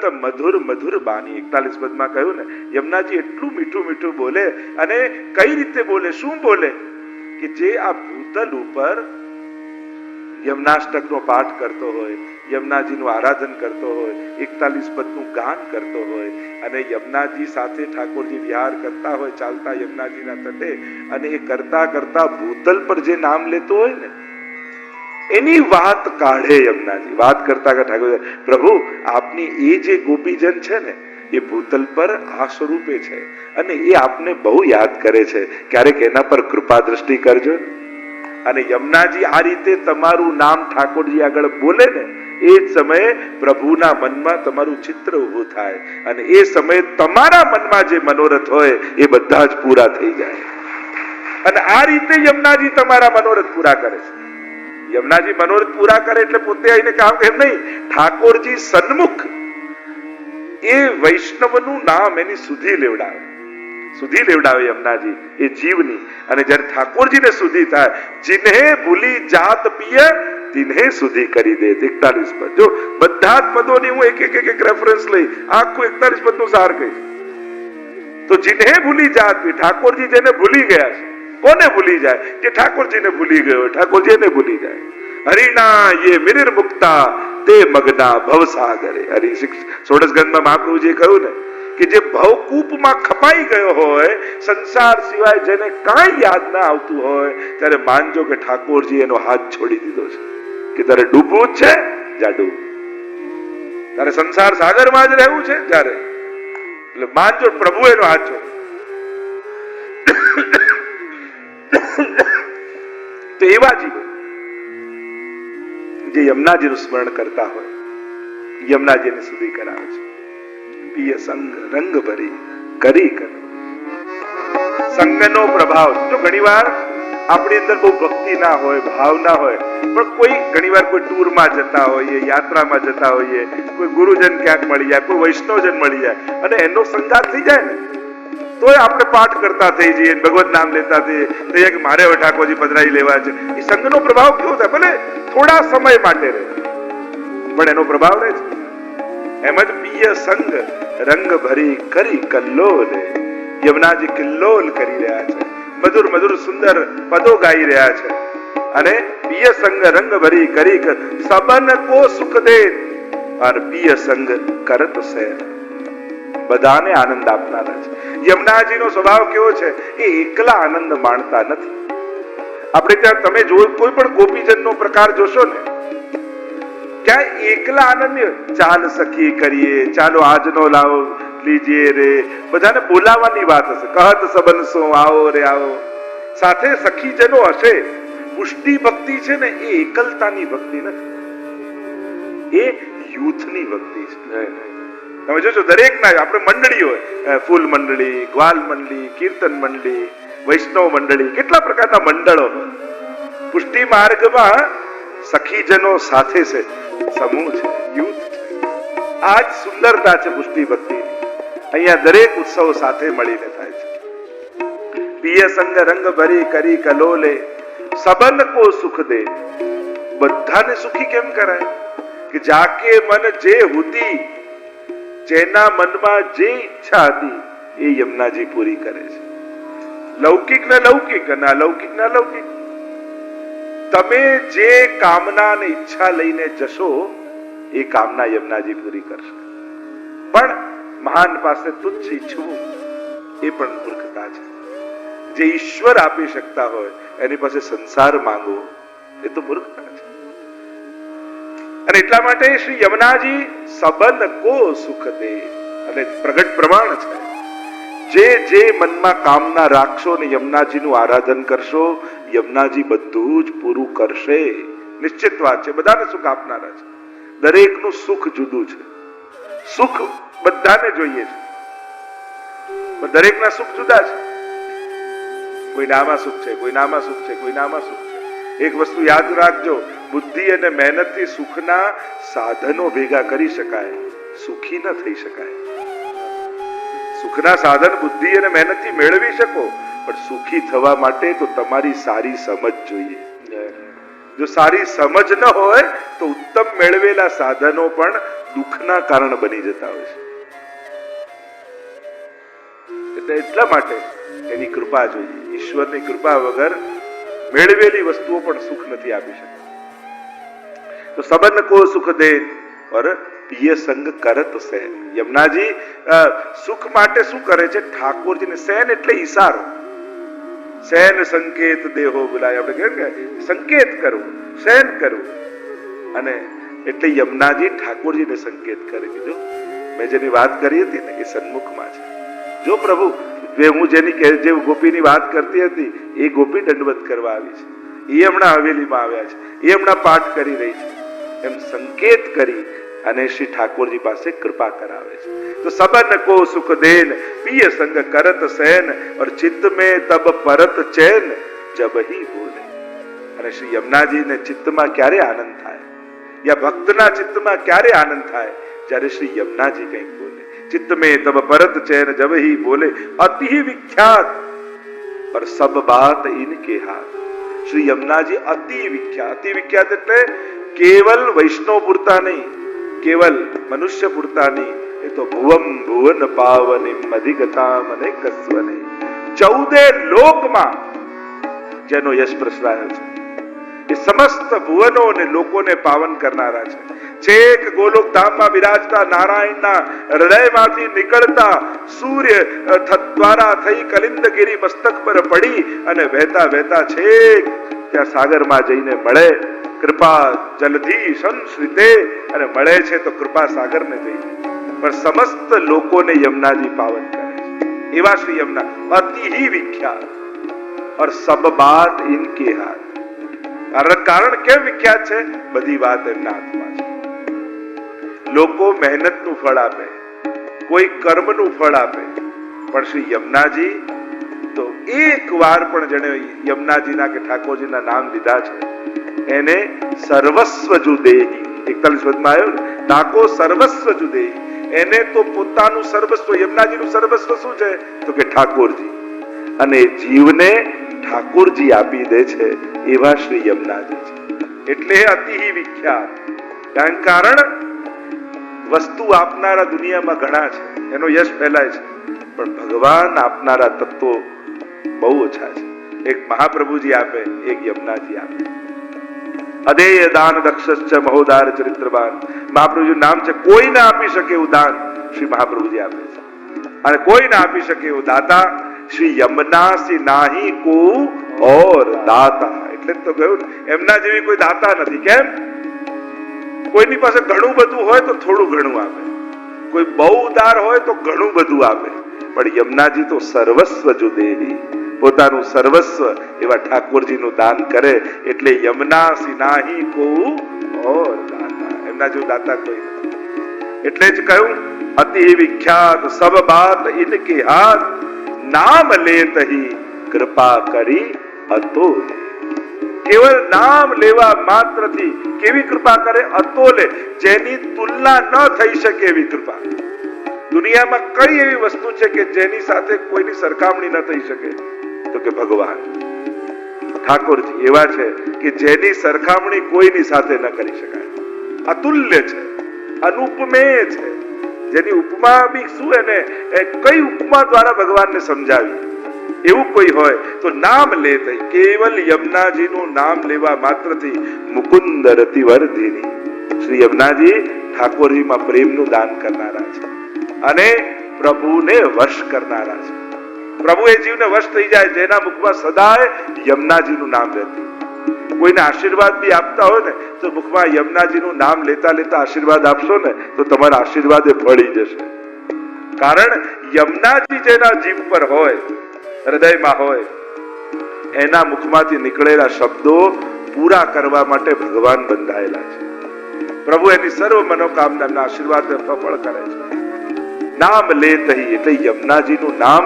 અંત મધુર મધુર બાની. 41 પદમાં કહ્યું ને, યમુનાજી એટલું મીઠું મીઠું બોલે. અને કઈ રીતે બોલે, શું બોલે કે જે આ ભૂતલ ઉપર યમનાષ્ટકનો પાઠ કરતો હોય, યમુનાજીનું આરાધન કરતો હોય, 41 પદનું ગાન કરતો હોય, અને યમુનાજી સાથે ઠાકોરજી વિહાર કરતા હોય ચાલતા યમુનાજીના તટે, અને એ કરતા કરતા ભૂતલ પર જે નામ લેતો હોય ને એની વાત કાઢે યમુનાજી. વાત કરતા કરતા ઠાકોર, પ્રભુ આપની એ જે ગોપીજન છે ને એ ભૂતલ પર આ સ્વરૂપે છે, અને એ આપને બહુ યાદ કરે છે, ક્યારેક એના પર કૃપા દ્રષ્ટિ કરજો. અને યમુનાજી આ રીતે તમારું નામ ઠાકોરજી આગળ બોલે ને એ જ સમયે પ્રભુના મનમાં તમારું ચિત્ર ઊભું થાય, અને એ સમયે તમારા મનમાં જે મનોરથ હોય એ બધા જ પૂરા થઈ જાય. અને આ રીતે યમુનાજી તમારા મનોરથ પૂરા કરે છે. યમુનાજી મનોરથ પૂરા કરે એટલે પોતે આવીને કામ એમ નહીં, ઠાકોરજી સન્મુખ એ વૈષ્ણવનું નામ એની સુધી લેવડાવે યમુનાજી એ જીવની. અને જ્યારે ઠાકોરજીને સુધી થાય, जिन्हे ભૂલી જાત પિય तिन्हे સુધી કરી દે. 41 પદ જો બધા જ પદોની હું એક રેફરન્સ લઈ આખું 41 પદનું સાર કહીશ. તો जिन्हे ભૂલી જાત પિય, ઠાકોરજી જેને ભૂલી ગયા છે. કોને ભૂલી જાય? જે ઠાકોરજીને ભૂલી ગયો, ઠાકોરજી એને ભૂલી જાય. હરિના યે મિરિર મુક્તા તે મગના ભવસાગરે. હરિ 16 સ્કંદમાં મહાપ્રભુજીએ કહ્યું ને કે જે ભવકૂપમાં ખપાઈ ગયો હોય, સંસાર સિવાય જેને કાંઈ યાદ ના આવતું હોય, ત્યારે માનજો કે ઠાકોરજી એનો હાથ છોડી દીધો છે કે તારે ડૂબવું જ છે, જા ડૂબ. તારે સંસાર સાગરમાં જ રહેવું છે, જ્યારે એટલે માનજો પ્રભુ એનો હાથ છોડી. તો એવા જીવો જે યમુનાજીનું સ્મરણ કરતા હોય, યમુનાજીને સુધી કરાવે છે. પિય સંગ રંગ ભરી કરી કર. સંગનો પ્રભાવ. જો ઘણીવાર આપણી અંદર બહુ ભક્તિ ના હોય, ભાવ ના હોય, પણ કોઈ ઘણીવાર કોઈ ટૂરમાં જતા હોઈએ, યાત્રામાં જતા હોઈએ, કોઈ ગુરુજન ક્યાંક મળી જાય, કોઈ વૈષ્ણવજન મળી જાય, અને એનો સંગાત થઈ જાય ને તોય આપણે પાઠ કરતા થઈ જઈએ, ભગવત નામ લેતા થઈએ કે મારે હવે ઠાકોરજી પધરાઈ લેવા છે. એ સંગનો પ્રભાવ કેવો થાય? ભલે થોડા સમય માટે રહે, પણ એનો પ્રભાવ રહે છે. એમ જ પિય સંગ રંગ ભરી કરી કલ્લોલ. યમુનાજી કિલ્લોલ કરી રહ્યા છે, મધુર મધુર સુંદર પદો ગાઈ રહ્યા છે. અને પિય સંગ રંગ ભરી કરી સબન કો સુખ દે. અને પિય સંગ કરત સે, બધાને આનંદ આપનારા છે. યમુનાજીનો સ્વભાવ કેવો છે? એ એકલા આનંદ માણતા નથી. આપણે ત્યાં તમે જો કોઈ પણ ગોપીજનનો પ્રકાર જોશો ને, ક્યાં એકલા આનંદ નહીં. ચાલ સખી કરીએ, ચાલો આજનો લાવો લીજીએ રે, બધાને બોલાવવાની વાત હશે. કહત સબનસો આવો રે આવો, સાથે સખીજનો હશે. પુષ્ટિ ભક્તિ છે ને એ એકલતાની ભક્તિ નથી, એ યુથની ભક્તિ છે. તમે જોશો દરેક ના આપણે મંડળી હોય, ફૂલ મંડળી, ગ્વાલ મંડળી, કીર્તન મંડળી, વૈષ્ણવ મંડળી, કેટલા પ્રકારના મંડળો. પુષ્ટિ માર્ગમાં સખીજનો સાથે છે, સમૂહ છે, યુથ છે. આ જ સુંદરતા છે પુષ્ટિ ભક્તિની. અહીંયા દરેક ઉત્સવ સાથે મળીને થાય છે. પિય સંગ રંગ ભરી કરી કલોલે, સબન કો સુખ દે. બધાને સુખી કેમ કરાય? કે જાકે મન જે હુતી, જેના મનમાં જે ઈચ્છા હતી એ યમુનાજી પૂરી કરે છે. લૌકિક ને લૌકિક અને અલૌકિક ને અલૌકિક. તમે જે કામના ને ઈચ્છા લઈને જશો એ કામના યમુનાજી પૂરી કરશે. પણ મહાન પાસે તુચ્છ ઈચ્છવું એ પણ મૂર્ખતા છે. જે ઈશ્વર આપી શકતા હોય એની પાસે સંસાર માંગવો એ તો મૂર્ખતા છે. અને એટલા માટે શ્રી યમુનાજી સબન કો સુખ દે, અને પ્રગટ પ્રમાણ છે. જે જે મનમાં કામના રાખશો ને યમુનાજીનું આરાધન કરશો, યમુનાજી બધું જ પૂરું કરશે. નિશ્ચિત વાત છે. બધાને સુખ આપનારા છે. દરેકનું સુખ જુદું છે. સુખ બધાને જોઈએ છે, પણ દરેકના સુખ જુદા છે. કોઈનામાં સુખ છે, કોઈનામાં સુખ છે, કોઈનામાં સુખ છે. એક વસ્તુ યાદ રાખજો, બુદ્ધિ અને મહેનતથી સુખના સાધનો ભેગા કરી શકાય, સુખી ન થઈ શકાય. સુખના સાધન બુદ્ધિ અને મહેનતથી મેળવી શકો, પણ સુખી થવા માટે તો તમારી સારી સમજ જોઈએ. જો સારી સમજ ન હોય તો ઉત્તમ મેળવેલા સાધનો પણ દુઃખના કારણ બની જતા હોય છે. એટલા માટે એની કૃપા જોઈએ. ઈશ્વરની કૃપા વગર મેળવેલી વસ્તુઓ પણ સુખ નથી આપી શકતી. તો સબન કો સુખ દે और पिय संग करत सैन. यमुनाजी सुख માટે શું કરે છે? ઠાકોરજીને સૈન એટલે ઈશારો. સૈન સંકેત દેહો બોલાય. આપણે કહે કે સંકેત કરવું, સૈન કરવું. અને એટલે યમુનાજી ઠાકોરજીને સંકેત કરી દીધો. મેં જેની વાત કરી હતી ને એ સન્મુખમાં છે. જો પ્રભુ હું જે ગોપીની વાત કરતી હતી એ ગોપી દંડવત કરવા આવી છે, એ હમણાં હવેલીમાં આવ્યા છે, એ હમણાં પાઠ કરી રહી છે, એમ સંકેત કરી અને શ્રી ઠાકોરજી પાસે કૃપા કરાવે છે. તો સબન કો સુખ દેન पिय संग करत सैन और चित्त में तब परत चैन जब ही बोले. અને શ્રી યમુનાજીને ચિત્તમાં ક્યારે આનંદ થાય, યા ભક્તના ચિત્તમાં ક્યારે આનંદ થાય? જ્યારે શ્રી યમુનાજી કંઈક બોલે. चित्त में तब परत चैन जब ही बोले अति विख्यात और सब बात इनके हाथ. श्री यमुनाजी अति विख्यात. अति विख्यात એટલે કેવલ વૈષ્ણવ પૂરતા નહીં, કેવલ મનુષ્ય પૂરતા નહીં, એ તો ભુવમ ભુવન પાવનિમ અધિગતામ અને કસ્વને 14 લોકમાં જેનો યશ પ્રસરાયો છે, એ સમસ્ત ભુવનો અને લોકોને પાવન કરનારા છે. છેક ગોલોક ધામમાં બિરાજતા નારાયણના હૃદયમાંથી નીકળતા સૂર્ય દ્વારા થઈ કલિંદગીરી મસ્તક પર પડી અને વહેતા વહેતા છેક ત્યાં સાગરમાં જઈને મળે. કૃપા જલધી સંશ્રિતે, અને મળે છે તો કૃપા સાગરને જઈને. પણ સમસ્ત લોકોને યમુનાજી પાવન કરે છે. એવા શ્રી યમુના અતિ ही વિખ્યાત और सब बात इनके हाथ. કારણ કેમ વિખ્યાત છે? બધી વાત એમના હાથમાં છે. લોકો મહેનતનું ફળ આપે, કોઈ કર્મનું ફળ આપે, પણ શ્રી યમુનાજી તો એક વાર પણ જેને યમુનાજીના કે ઠાકોરજીના નામ લીધા છે એને સર્વસ્વ જુદેહી. 41 પદમાં આવ્યો ને, ઠાકોર સર્વસ્વ જુદેહી. એને તો પોતાનું સર્વસ્વ, યમુનાજીનું સર્વસ્વ શું છે? તો કે ઠાકોરજી. અને જીવને ઠાકોરજી આપી દે છે, એવા શ્રી યમુનાજી છે. એટલે અતિ વિખ્યાત. કારણ વસ્તુ આપનારા દુનિયામાં ઘણા છે, એનો યશ ફેલાય છે, પણ ભગવાન આપનારા તત્વો બહુ ઓછા છે. એક મહાપ્રભુજી આપે, એક યમુનાજી આપે. અદેય દાન દક્ષશ્ચ મહોદાર ચરિત્રવાન. મહાપ્રભુજીનું નામ છે. કોઈ ના આપી શકે એવું દાન શ્રી મહાપ્રભુજી આપે છે. અને કોઈ ના આપી શકે એવું દાતા શ્રી યમુના સી નાહી કો ઓર દાતા. એટલે તો કહ્યું એમના જેવી કોઈ દાતા નથી. કેમ? કોઈની પાસે ઘણું બધું હોય તો થોડું ઘણું આપે, કોઈ બહુ ઉદાર હોય તો ઘણું બધું આપે, પણ યમુનાજી તો સર્વસ્વ જુદેહી, પોતાનું સર્વસ્વ એવા ઠાકોરજીનું દાન કરે. એટલે યમુના સિનાહી કો ઓર દાતા. એમના જેવું દાતા કોઈ નથી. એટલે જ કહ્યું અતિ વિખ્યાત સબ બાત ઇનકે હાથ, નામ લેત હી કૃપા કરી અતોલ. કેવલ નામ લેવા માત્રથી કેવી કૃપા કરે? અતોલે, જેની તુલના ન થઈ શકે એવી કૃપા. દુનિયામાં કઈ એવી વસ્તુ છે કે જેની સાથે કોઈની સરખામણી ન થઈ શકે? તો કે ભગવાન ઠાકોરજી એવા છે કે જેની સરખામણી કોઈની સાથે ન કરી શકાય. અતુલ્ય છે, અનુપમેય છે. જેની ઉપમા બી શું, એને કઈ ઉપમા દ્વારા ભગવાનને સમજાવી એવું કોઈ હોય તો નામ લે. કેવલ યમુનાજીનું નામ લેવા માત્રથી મુકુંદ રતિવર્ધિની. શ્રી યમુનાજી ઠાકોરજીમાં પ્રેમનું દાન કરનારા છે અને પ્રભુને વશ કરનારા છે. પ્રભુ એ જીવને વશ થઈ જાય જેના મુખમાં સદાય યમુનાજીનું નામ રહેતું. કોઈને આશીર્વાદ બી આપતા હોય ને તો મુખમાં યમુનાજીનું નામ લેતા લેતા આશીર્વાદ આપશો ને તો તમારા આશીર્વાદ એ ફળી જશે. કારણ યમુનાજી જેના જીવ પર હોય, હૃદયમાં હોય, એના મુખમાંથી નીકળેલા શબ્દો પૂરા કરવા માટે ભગવાન બંધાયેલા છે. પ્રભુ એની સર્વ મનોકામના આશીર્વાદ સફળ કરે છે. નામ લેતહી એટલે યમુનાજીનું નામ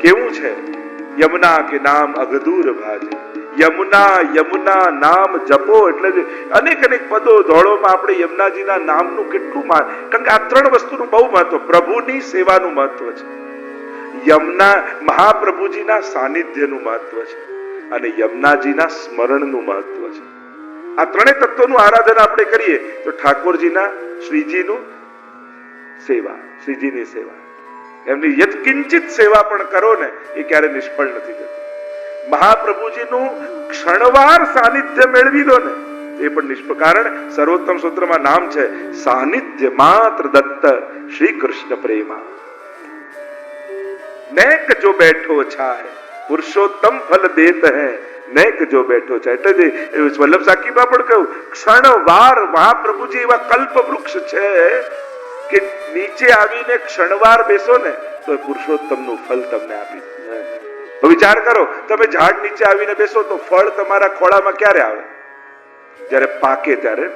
કેવું છે? યમુના કે નામ અગદૂર ભાજે. યમુના યમુના નામ જપો. એટલે અનેક અનેક પદો ધોળોમાં આપણે યમુનાજીના નામનું કેટલું કારણ કે આ ત્રણ વસ્તુનું બહુ મહત્વ. પ્રભુની સેવાનું મહત્વ છે, યમુના મહાપ્રભુજીના સાનિધ્યનું મહત્વ છે, અને યમુનાજીના સ્મરણનું મહત્વ છે. આ ત્રણેય તત્વોનું આરાધન આપણે કરીએ તો ઠાકોરજીના શ્રીજીનું સેવા, શ્રીજીની સેવા, એમની યત્કિંચિત સેવા પણ કરો ને એ ક્યારે નિષ્ફળ નથી જતી. મહાપ્રભુજીનું ક્ષણવાર સાનિધ્ય મેળવી લો ને એ પણ નિષ્ફળ. કારણ સર્વોત્તમ સૂત્રમાં નામ છે સાનિધ્ય માત્ર દત્ત શ્રી કૃષ્ણ પ્રેમા. નેક જો બેઠો છાય પુરુષોત્તમ ફલ દેત હૈ, નેક જો બેઠો છે. એટલે વલ્લભ સાકીબા પણ કહ્યું ક્ષણવાર મહાપ્રભુજી એવા કલ્પ વૃક્ષ છે કે નીચે આવીને ક્ષણવાર બેસો ને તો પુરુષોત્તમનું ફળ તમને આપી. વિચાર કરો, તમે ઝાડ નીચે આવીને બેસો તો ફળ તમારા ખોળામાં ક્યારે આવે? જ્યારે પાકે ત્યારે.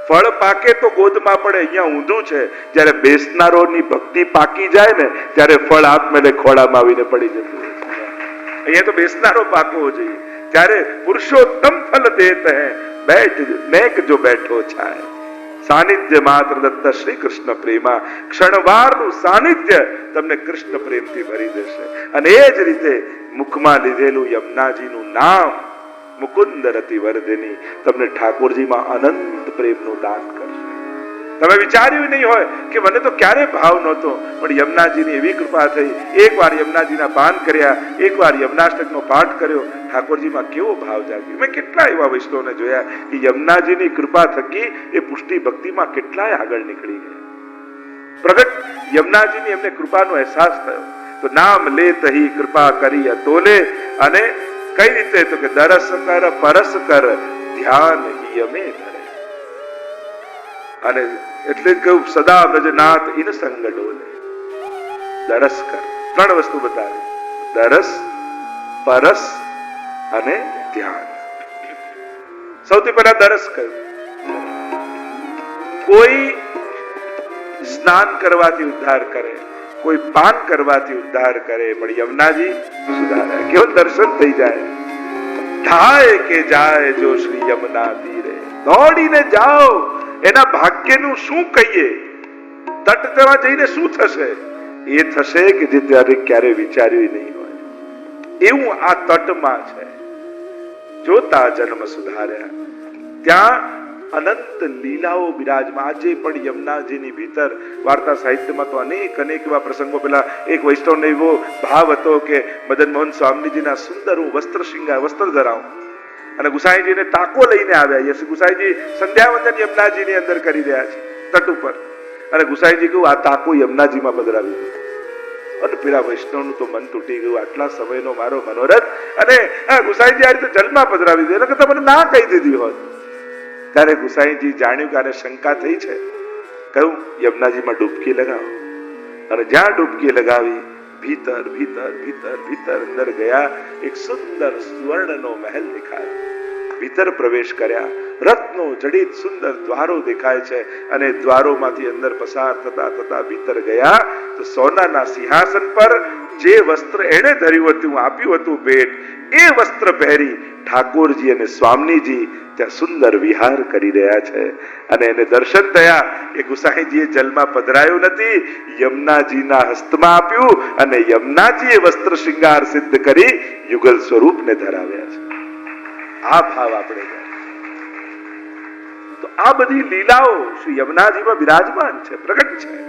ફળ પાકે તો ગોદમાં પડે, અહીંયા ઊંધું છે. જ્યારે બેસનારોની ભક્તિ પાકી જાય ને ત્યારે ફળ આપમેળે ખોળામાં આવીને પડી જતું. અહીંયા તો બેસનારો પાકવો જોઈએ. ત્યારે પુરુષોત્તમ ફલ દેત હૈ, બેઠ નેક જો બેઠો છાય. સાનિધ્ય માત્ર દત્ત શ્રી કૃષ્ણ પ્રેમા. ક્ષણવારનું સાનિધ્ય તમને કૃષ્ણ પ્રેમથી ભરી દેશે. અને એ જ રીતે મુખમાં લીધેલું યમુનાજીનું નામ મુકુંદ રતિ વર્ધિની તમને ઠાકોરજીમાં અનંત પ્રેમનું દાન કરશે. તમે વિચાર્યું નહીં હોય કે મને તો ક્યારે ભાવ નહોતો, પણ યમુનાજીની એવી કૃપા થઈ. એકવાર યમુનાજીના પાન કર્યા, એકવાર યમુનાષ્ટકનો પાઠ કર્યો, ઠાકોરજીમાં કેવો ભાવ જાગ્યો. મેં કેટલા એવા વૈષ્ણવને જોયા કે યમુનાજીની કૃપા થકી એ પુષ્ટિ ભક્તિમાં કેટલાય આગળ નીકળી ગયા. પ્રગટ યમુનાજીની એમને કૃપાનો અહેસાસ થયો. તો નામ લે તહી કૃપા કરી અતોલે. અને કઈ રીતે? તો કે દરસ કર પરસ કર ધ્યાન યમે ધરે. અને એટલે જ કહ્યું સદા વ્રજનાથ ઇન સંગ ડોલે. દરસ કર, ત્રણ વસ્તુ બતાવી: દરસ, પરસ અને ધ્યાન. સૌથી પહેલા દરસ કહ્યું. કોઈ સ્નાન કરવાથી ઉદ્ધાર કરે, કોઈ પાન કરવાથી ઉદ્ધાર કરે, પણ યમુનાજી સુધારે. કેવળ દર્શન થઈ જાય. થાય કે જાય જો શ્રી યમુના તીરે. દોડીને જાઓ. એના ભાગ્યનું શું કહીએ? તટ તેમાં જઈને શું થશે? એ થશે કે જે ત્યારે ક્યારે વિચાર્યું નહીં હોય એવું આ તટમાં છે. જોતા જન્મ સુધાર્યા. ત્યાં અનંત લીલાઓ બિરાજમાં. આજે પણ યમુનાજીની ભીતર વાર્તા સાહિત્યમાં તો અનેક એવા પ્રસંગો. પેલા એક વૈષ્ણવને એવો ભાવ હતો કે મદન મોહન સ્વામીજીના સુંદર હું વસ્ત્ર ધરાવું, અને ગુસાઈજીને ટાંકો લઈને આવ્યા. ગુસાઈજી સંધ્યાવંદન યમુનાજીની અંદર કરી રહ્યા છે તટ ઉપર, અને ગુસાઈજી કહ્યું આ ટાંકો યમુનાજીમાં પધરાવી દો. અને પેલા વૈષ્ણવનું તો મન તૂટી ગયું. આટલા સમયનો મારો મનોરથ, અને ગુસાઈજી આ રીતે જલમાં પધરાવી દે. એટલે કે તમને ના કહી દીધી હોત. ત્યારે ગુસાઈજી જાણ્યું કે આને શંકા થઈ છે. કહ્યું યમુનાજીમાં ડૂબકી લગાવો. અને જ્યાં ડૂબકી લગાવી ભીતર ભીતર ભીતર ભીતર અંદર ગયા. એક સુંદર સુવર્ણનો મહેલ દેખાયો. ભીતર પ્રવેશ કર્યા. રત્નો જડિત સુંદર દ્વારો દેખાય છે, અને દ્વારોમાંથી અંદર પસાર થતા થતા ભીતર ગયા તો સોનાના સિંહાસન પર જે વસ્ત્ર એણે ધર્યું હતું, આપ્યું હતું ભેટ, એ વસ્ત્ર પહેરી ઠાકોરજી અને સ્વામીજી ત્યાં સુંદર વિહાર કરી રહ્યા છે. અને એને દર્શન થયા કે ગુસાઈજીએ જલમાં પધરાયું નથી, યમુનાજીના હસ્તમાં આપ્યું, અને યમુનાજીએ વસ્ત્ર શૃંગાર સિદ્ધ કરી યુગલ સ્વરૂપને ધરાવ્યા છે. આ ભાવ આપણે તો આ બધી લીલાઓ શ્રી યમુનાજીમાં બિરાજમાન છે, પ્રગટ છે.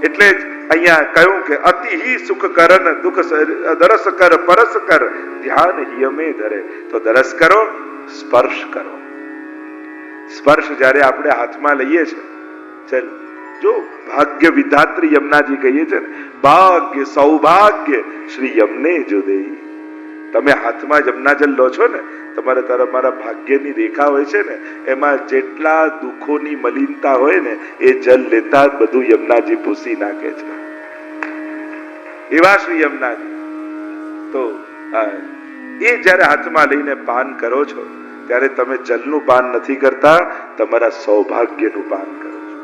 એટલે જ અહીંયા કહ્યું કે અતિ સુખ કરન દુઃખ દરસ કર પરસ કર ધ્યાન યમે ધરે. તો દરસ કરો, સ્પર્શ કરો. સ્પર્શ જ્યારે આપણે હાથમાં લઈએ છીએ, ચલ જો ભાગ્ય વિધાત્રી યમુનાજી કહીએ છે ને, ભાગ્ય સૌભાગ્ય શ્રી યમને જો દેઈ. તમે હાથમાં યમુનાજલ લો છો ને, તમારા ભાગ્યની રેખા હોય છે ને, એમાં જેટલા દુઃખોની મલિનતા હોય ને, એ જલ લેતા જ બધું યમુનાજી ભૂસી નાખે છે. એવા શ્રી યમુનાજી. તો એ જયારે હાથમાં લઈને પાન કરો છો ત્યારે તમે જલનું પાન નથી કરતા, તમારા સૌભાગ્યનું પાન કરો છો.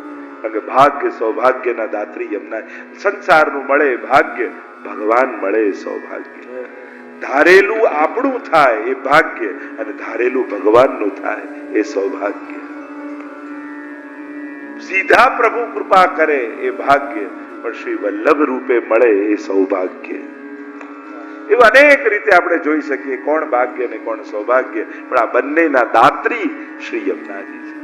કારણ કે ભાગ્ય સૌભાગ્યના દાત્રી યમુના. સંસારનું મળે ભાગ્ય, ભગવાન મળે સૌભાગ્ય. ધારેલું આપણું થાય એ ભાગ્ય, અને ધારેલું ભગવાનનું થાય એ સૌભાગ્ય. સીધા પ્રભુ કૃપા કરે એ ભાગ્ય, પણ શ્રી વલ્લભ રૂપે મળે એ સૌભાગ્ય. એવું અનેક રીતે આપણે જોઈ શકીએ કોણ ભાગ્ય ને કોણ સૌભાગ્ય, પણ આ બંનેના દાત્રી શ્રી યમુનાજી છે.